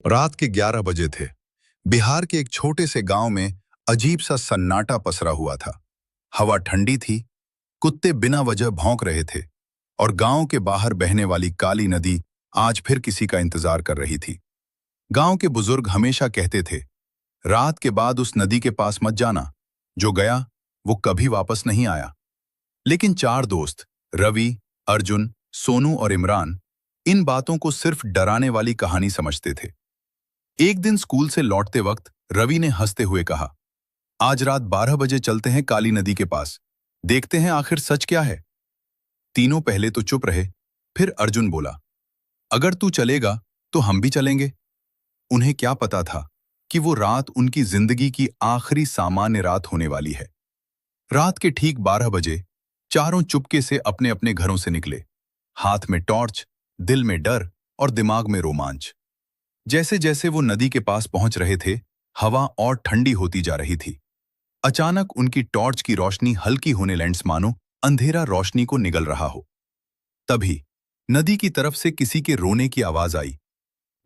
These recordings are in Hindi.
रात के 11 बजे थे। बिहार के एक छोटे से गांव में अजीब सा सन्नाटा पसरा हुआ था। हवा ठंडी थी, कुत्ते बिना वजह भौंक रहे थे और गांव के बाहर बहने वाली काली नदी आज फिर किसी का इंतजार कर रही थी। गांव के बुजुर्ग हमेशा कहते थे, रात के बाद उस नदी के पास मत जाना, जो गया वो कभी वापस नहीं आया। लेकिन चार दोस्त रवि, अर्जुन, सोनू और इमरान इन बातों को सिर्फ डराने वाली कहानी समझते थे। एक दिन स्कूल से लौटते वक्त रवि ने हंसते हुए कहा, आज रात 12 बजे चलते हैं काली नदी के पास, देखते हैं आखिर सच क्या है। तीनों पहले तो चुप रहे, फिर अर्जुन बोला, अगर तू चलेगा तो हम भी चलेंगे। उन्हें क्या पता था कि वो रात उनकी जिंदगी की आखिरी सामान्य रात होने वाली है। रात के ठीक 12 बजे चारों चुपके से अपने अपने घरों से निकले, हाथ में टॉर्च, दिल में डर और दिमाग में रोमांच। जैसे जैसे वो नदी के पास पहुंच रहे थे, हवा और ठंडी होती जा रही थी। अचानक उनकी टॉर्च की रोशनी हल्की होने लैंड्स, मानो अंधेरा रोशनी को निगल रहा हो। तभी नदी की तरफ से किसी के रोने की आवाज आई,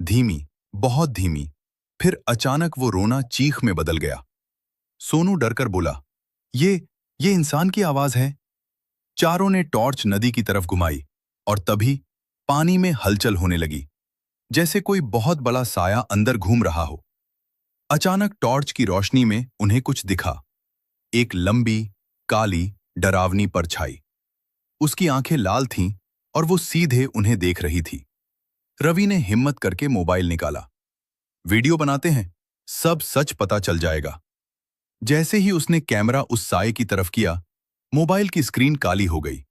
धीमी, बहुत धीमी। फिर अचानक वो रोना चीख में बदल गया। सोनू डरकर बोला, ये इंसान की आवाज है। चारों ने टॉर्च नदी की तरफ घुमाई और तभी पानी में हलचल होने लगी, जैसे कोई बहुत बड़ा साया अंदर घूम रहा हो। अचानक टॉर्च की रोशनी में उन्हें कुछ दिखा, एक लंबी, काली, डरावनी परछाई। उसकी आंखें लाल थीं और वो सीधे उन्हें देख रही थी। रवि ने हिम्मत करके मोबाइल निकाला, वीडियो बनाते हैं, सब सच पता चल जाएगा। जैसे ही उसने कैमरा उस साये की तरफ किया, मोबाइल की स्क्रीन काली हो गई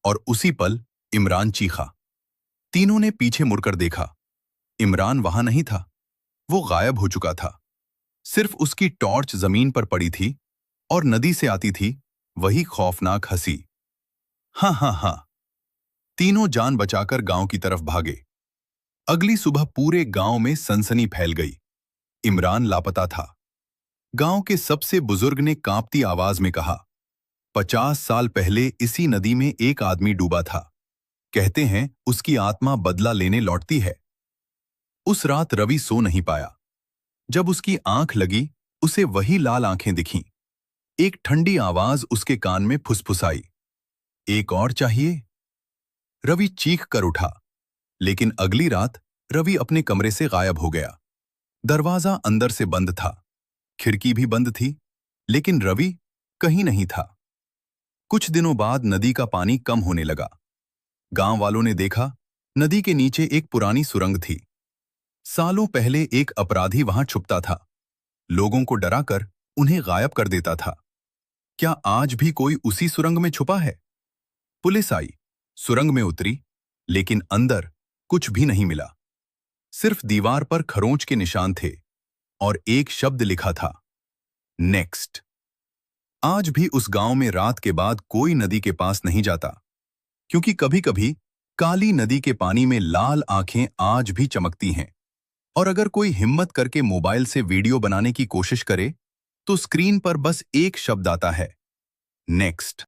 और उसी पल इमरान चीखा। तीनों ने पीछे मुड़कर देखा। इमरान वहां नहीं था, वो गायब हो चुका था। सिर्फ उसकी टॉर्च जमीन पर पड़ी थी और नदी से आती थी वही खौफनाक हंसी। हाँ हाँ हाँ। तीनों जान बचाकर गांव की तरफ भागे। अगली सुबह पूरे गांव में सनसनी फैल गई। इमरान लापता था। गांव के सबसे बुजुर्ग ने कांपती आवाज में कहा, 50 साल पहले इसी नदी में एक आदमी डूबा था। कहते हैं उसकी आत्मा बदला लेने लौटती है। उस रात रवि सो नहीं पाया। जब उसकी आंख लगी, उसे वही लाल आंखें दिखीं। एक ठंडी आवाज उसके कान में फुसफुसाई, एक और चाहिए। रवि चीख कर उठा, लेकिन अगली रात रवि अपने कमरे से गायब हो गया। दरवाजा अंदर से बंद था, खिड़की भी बंद थी, लेकिन रवि कहीं नहीं था। कुछ दिनों बाद नदी का पानी कम होने लगा। गांव वालों ने देखा, नदी के नीचे एक पुरानी सुरंग थी। सालों पहले एक अपराधी वहां छुपता था। लोगों को डराकर उन्हें गायब कर देता था। क्या आज भी कोई उसी सुरंग में छुपा है? पुलिस आई, सुरंग में उतरी, लेकिन अंदर कुछ भी नहीं मिला। सिर्फ दीवार पर खरोंच के निशान थे और एक शब्द लिखा था, नेक्स्ट। आज भी उस गांव में रात के बाद कोई नदी के पास नहीं जाता, क्योंकि कभी-कभी काली नदी के पानी में लाल आंखें आज भी चमकती हैं। और अगर कोई हिम्मत करके मोबाइल से वीडियो बनाने की कोशिश करे, तो स्क्रीन पर बस एक शब्द आता है, नेक्स्ट।